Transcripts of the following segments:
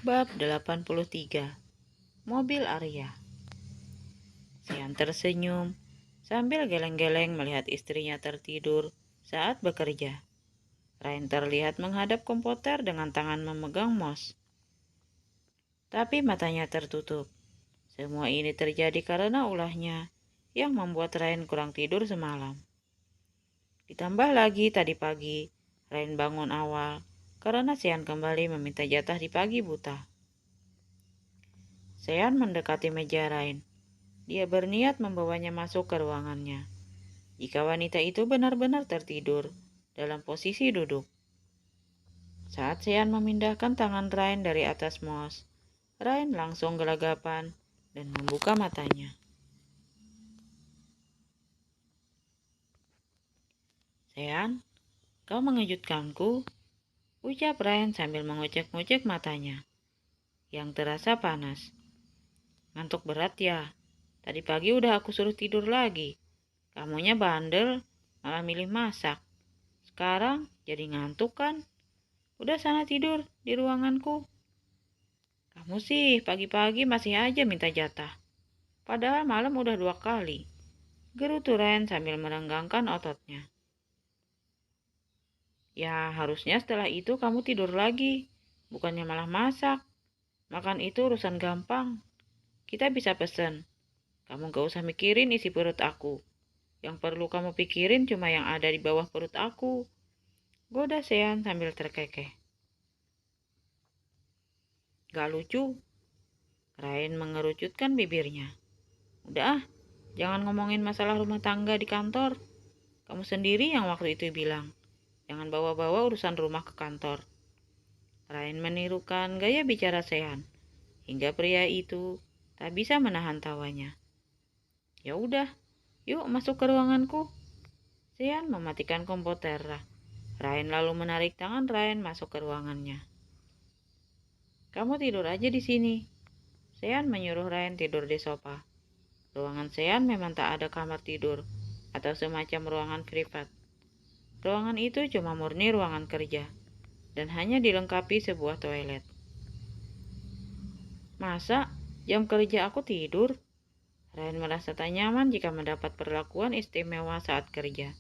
Bab 83. Mobil Arya. Sian tersenyum sambil geleng-geleng melihat istrinya tertidur saat bekerja. Rain terlihat menghadap komputer dengan tangan memegang mouse. Tapi matanya tertutup. Semua ini terjadi karena ulahnya yang membuat Rain kurang tidur semalam. Ditambah lagi tadi pagi, Rain bangun awal karena Sian kembali meminta jatah di pagi buta. Sean mendekati meja Rain. Dia berniat membawanya masuk ke ruangannya. Jika wanita itu benar-benar tertidur dalam posisi duduk. Saat Sean memindahkan tangan Rain dari atas mouse, Rain langsung gelagapan dan membuka matanya. Sean, kau mengejutkanku, ucap Rain sambil mengocek-ngocek matanya, yang terasa panas. Ngantuk berat ya? Tadi pagi udah aku suruh tidur lagi. Kamunya bandel, malah milih masak. Sekarang jadi ngantuk kan? Udah sana tidur di ruanganku. Kamu sih pagi-pagi masih aja minta jatah. Padahal malam udah 2 kali. Gerutu Ren sambil merenggangkan ototnya. Ya harusnya setelah itu kamu tidur lagi. Bukannya malah masak. Makan itu urusan gampang. Kita bisa pesen. Kamu gak usah mikirin isi perut aku. Yang perlu kamu pikirin cuma yang ada di bawah perut aku. Goda Sean sambil terkekeh. Gak lucu. Rain mengerucutkan bibirnya. Udah jangan ngomongin masalah rumah tangga di kantor. Kamu sendiri yang waktu itu bilang, jangan bawa-bawa urusan rumah ke kantor. Rain menirukan gaya bicara Sean, hingga pria itu tak bisa menahan tawanya. Ya udah, yuk masuk ke ruanganku. Sean mematikan komputer. Rain lalu menarik tangan Rain masuk ke ruangannya. Kamu tidur aja di sini. Sean menyuruh Rain tidur di sofa. Ruangan Sean memang tak ada kamar tidur atau semacam ruangan privat. Ruangan itu cuma murni ruangan kerja dan hanya dilengkapi sebuah toilet. Masa jam kerja aku tidur? Ryan merasa tak nyaman jika mendapat perlakuan istimewa saat kerja.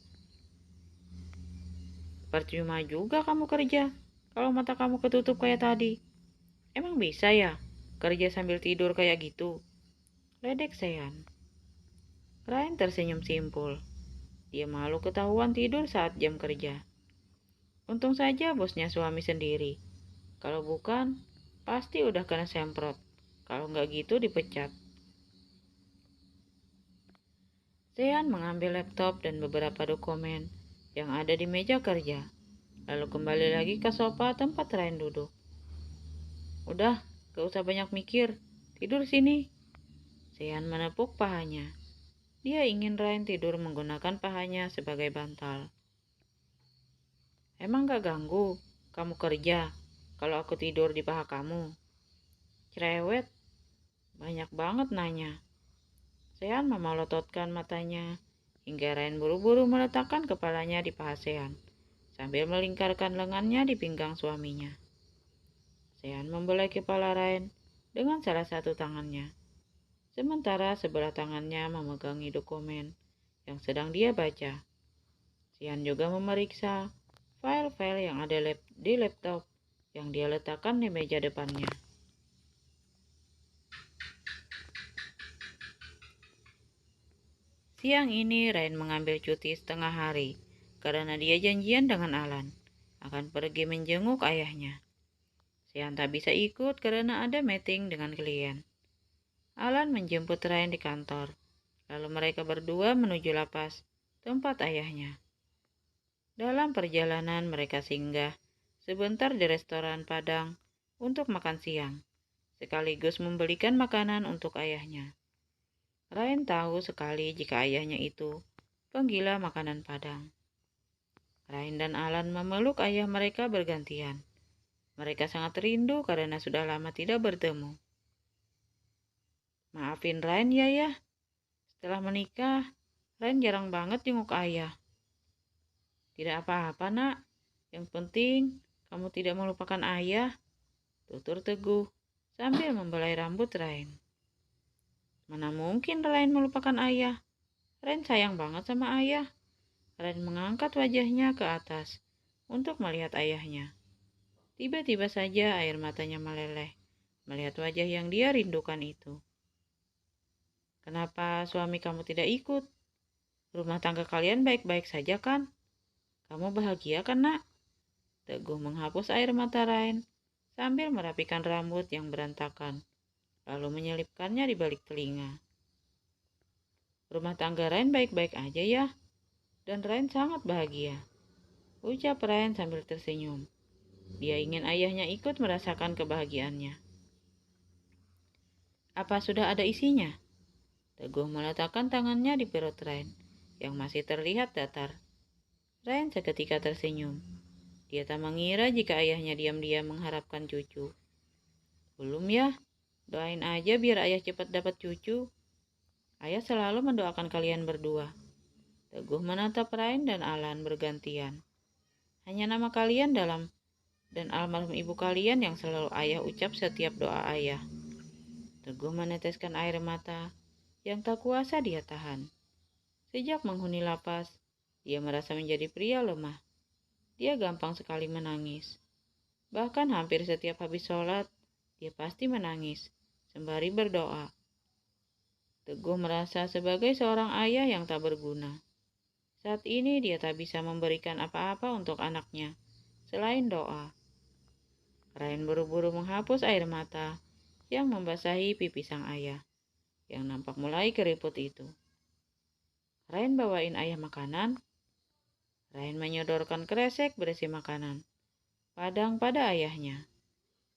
Percuma juga kamu kerja kalau mata kamu ketutup kayak tadi. Emang bisa ya kerja sambil tidur kayak gitu? Ledek Sean. Ryan tersenyum simpul. Dia malu ketahuan tidur saat jam kerja. Untung saja bosnya suami sendiri. Kalau bukan, pasti udah kena semprot. Kalau nggak gitu dipecat. Sean mengambil laptop dan beberapa dokumen yang ada di meja kerja. Lalu kembali lagi ke sofa tempat Ryan duduk. Udah, gak usah banyak mikir. Tidur sini. Sean menepuk pahanya. Dia ingin Ryan tidur menggunakan pahanya sebagai bantal. Emang gak ganggu kamu kerja kalau aku tidur di paha kamu? Cerewet, banyak banget nanya. Sean memelototkan matanya hingga Ryan buru-buru meletakkan kepalanya di paha Sean sambil melingkarkan lengannya di pinggang suaminya. Sean membelai kepala Ryan dengan salah satu tangannya, sementara sebelah tangannya memegangi dokumen yang sedang dia baca. Sean juga memeriksa file-file yang ada di laptop yang dia letakkan di meja depannya. Siang ini Ryan mengambil cuti setengah hari karena dia janjian dengan Alan akan pergi menjenguk ayahnya. Sean tak bisa ikut karena ada meeting dengan klien. Alan menjemput Ryan di kantor, lalu mereka berdua menuju lapas tempat ayahnya. Dalam perjalanan mereka singgah sebentar di restoran Padang untuk makan siang, sekaligus membelikan makanan untuk ayahnya. Ryan tahu sekali jika ayahnya itu penggila makanan Padang. Ryan dan Alan memeluk ayah mereka bergantian. Mereka sangat rindu karena sudah lama tidak bertemu. Maafin Ryan ya. Setelah menikah, Ryan jarang banget jenguk ayah. Tidak apa-apa nak. Yang penting kamu tidak melupakan ayah, tutur teguh. sambil membelai rambut Rain. Mana mungkin Rain melupakan ayah? Rain sayang banget sama ayah. Rain mengangkat wajahnya ke atas untuk melihat ayahnya. Tiba-tiba saja air matanya meleleh melihat wajah yang dia rindukan itu. Kenapa suami kamu tidak ikut? Rumah tangga kalian baik-baik saja kan? Kamu bahagia kan, Nak? Teguh menghapus air mata Rain sambil merapikan rambut yang berantakan, lalu menyelipkannya di balik telinga. Rumah tangga Rain baik-baik aja ya, dan Rain sangat bahagia, ucap Rain sambil tersenyum. Dia ingin ayahnya ikut merasakan kebahagiaannya. Apa sudah ada isinya? Teguh meletakkan tangannya di perut Rain, yang masih terlihat datar. Rain seketika tersenyum. Dia tak mengira jika ayahnya diam-diam mengharapkan cucu. Belum ya, doain aja biar ayah cepat dapat cucu. Ayah selalu mendoakan kalian berdua. Teguh menatap Rain dan Alan bergantian. Hanya nama kalian dalam dan almarhum ibu kalian yang selalu ayah ucap setiap doa ayah. Teguh meneteskan air mata yang tak kuasa dia tahan. Sejak menghuni lapas, dia merasa menjadi pria lemah. Dia gampang sekali menangis. Bahkan hampir setiap habis sholat, dia pasti menangis, sembari berdoa. Teguh merasa sebagai seorang ayah yang tak berguna. Saat ini dia tak bisa memberikan apa-apa untuk anaknya, selain doa. Rain buru-buru menghapus air mata yang membasahi pipi sang ayah, yang nampak mulai keriput itu. Rain bawain ayah makanan. Rain menyodorkan kresek berisi makanan padang pada ayahnya.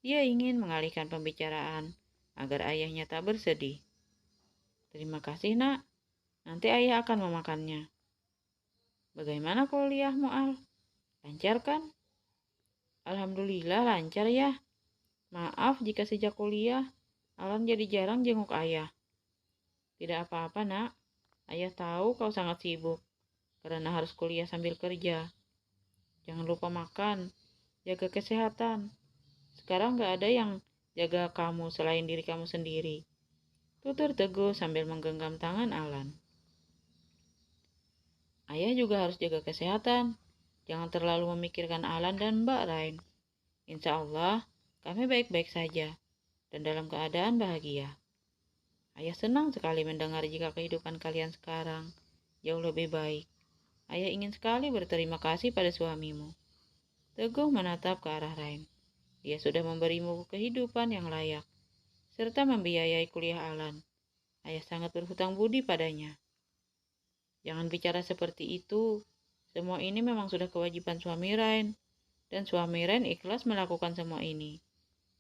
Dia ingin mengalihkan pembicaraan agar ayahnya tak bersedih. Terima kasih, Nak. Nanti ayah akan memakannya. Bagaimana kuliahmu, Al? Lancar kan? Alhamdulillah lancar ya. Maaf jika sejak kuliah, Alan jadi jarang jenguk ayah. Tidak apa-apa, Nak. Ayah tahu kau sangat sibuk karena harus kuliah sambil kerja. Jangan lupa makan, jaga kesehatan. Sekarang gak ada yang jaga kamu selain diri kamu sendiri. Tutur Teguh sambil menggenggam tangan Alan. Ayah juga harus jaga kesehatan. Jangan terlalu memikirkan Alan dan Mbak Rain. Insya Allah, kami baik-baik saja dan dalam keadaan bahagia. Ayah senang sekali mendengar jika kehidupan kalian sekarang jauh lebih baik. Ayah ingin sekali berterima kasih pada suamimu. Teguh menatap ke arah Rain. Dia sudah memberimu kehidupan yang layak, serta membiayai kuliah Alan. Ayah sangat berhutang budi padanya. Jangan bicara seperti itu. Semua ini memang sudah kewajiban suami Rain, dan suami Rain ikhlas melakukan semua ini.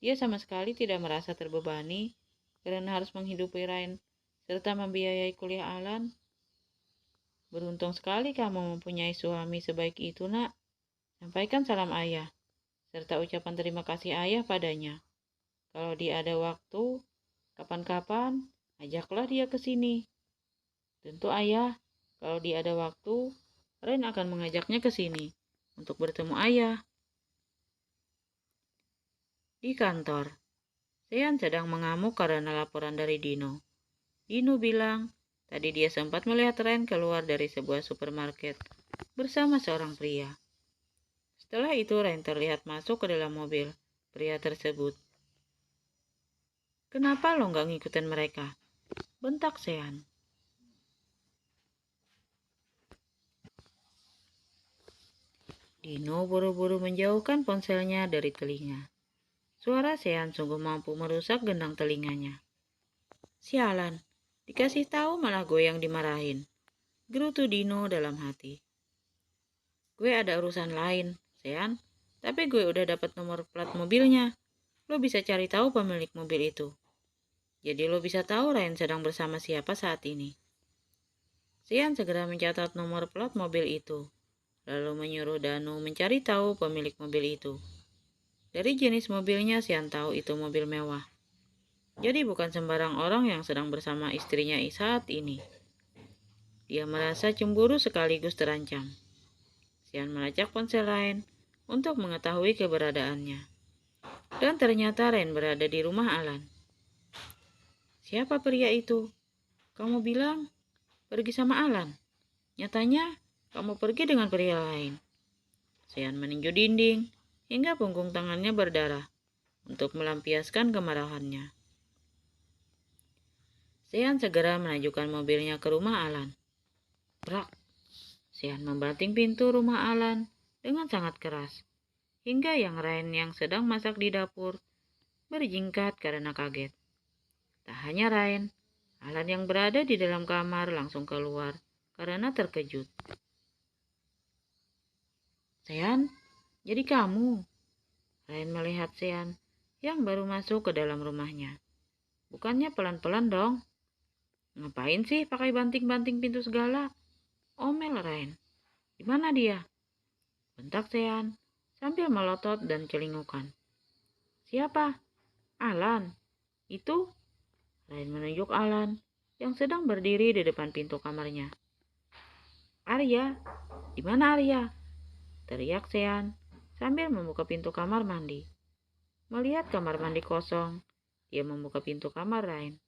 Dia sama sekali tidak merasa terbebani karena harus menghidupi Rain, serta membiayai kuliah Alan. Beruntung sekali kamu mempunyai suami sebaik itu, Nak. Sampaikan salam ayah, serta ucapan terima kasih ayah padanya. Kalau dia ada waktu, kapan-kapan, ajaklah dia ke sini. Tentu ayah, kalau dia ada waktu, Rain akan mengajaknya ke sini untuk bertemu ayah. Di kantor, Sean sedang mengamuk karena laporan dari Dino. Dino bilang, tadi dia sempat melihat Rain keluar dari sebuah supermarket bersama seorang pria. Setelah itu Rain terlihat masuk ke dalam mobil pria tersebut. Kenapa lo nggak ngikutin mereka? Bentak Sean. Dino buru-buru menjauhkan ponselnya dari telinga. Suara Sean sungguh mampu merusak gendang telinganya. Sialan, dikasih tahu malah gue yang dimarahin. Gerutu Dino dalam hati. Gue ada urusan lain, Sean, tapi gue udah dapat nomor plat mobilnya. Lo bisa cari tahu pemilik mobil itu. Jadi lo bisa tahu Ryan sedang bersama siapa saat ini. Sean segera mencatat nomor plat mobil itu, lalu menyuruh Danu mencari tahu pemilik mobil itu. Dari jenis mobilnya Sean tahu itu mobil mewah. Jadi bukan sembarang orang yang sedang bersama istrinya saat ini. Dia merasa cemburu sekaligus terancam. Sean melacak ponsel Ryan untuk mengetahui keberadaannya. Dan ternyata Ryan berada di rumah Alan. Siapa pria itu? Kamu bilang pergi sama Alan. Nyatanya kamu pergi dengan pria lain. Sean meninju dinding hingga punggung tangannya berdarah untuk melampiaskan kemarahannya. Sean segera menajukan mobilnya ke rumah Alan. Brak! Sean membanting pintu rumah Alan dengan sangat keras, hingga yang Ryan yang sedang masak di dapur berjingkat karena kaget. Tak hanya Ryan, Alan yang berada di dalam kamar langsung keluar karena terkejut. Sean, jadi kamu? Ryan melihat Sean yang baru masuk ke dalam rumahnya. Bukannya pelan-pelan dong? Ngapain sih pakai banting-banting pintu segala? Omel Ryan. Di mana dia? Bentak Sean sambil melotot dan celingukan. Siapa? Alan. Itu? Ryan menunjuk Alan yang sedang berdiri di depan pintu kamarnya. Arya, di mana Arya? Teriak Sean sambil membuka pintu kamar mandi. Melihat kamar mandi kosong, dia membuka pintu kamar Ryan.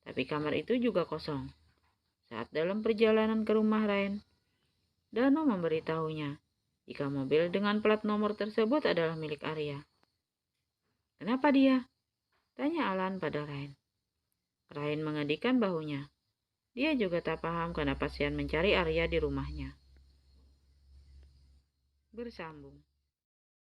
Tapi kamar itu juga kosong. Saat dalam perjalanan ke rumah Ryan, Dano memberitahunya jika mobil dengan plat nomor tersebut adalah milik Arya. Kenapa dia? Tanya Alan pada Ryan. Ryan mengedikan bahunya. Dia juga tak paham kenapa Sean mencari Arya di rumahnya. Bersambung.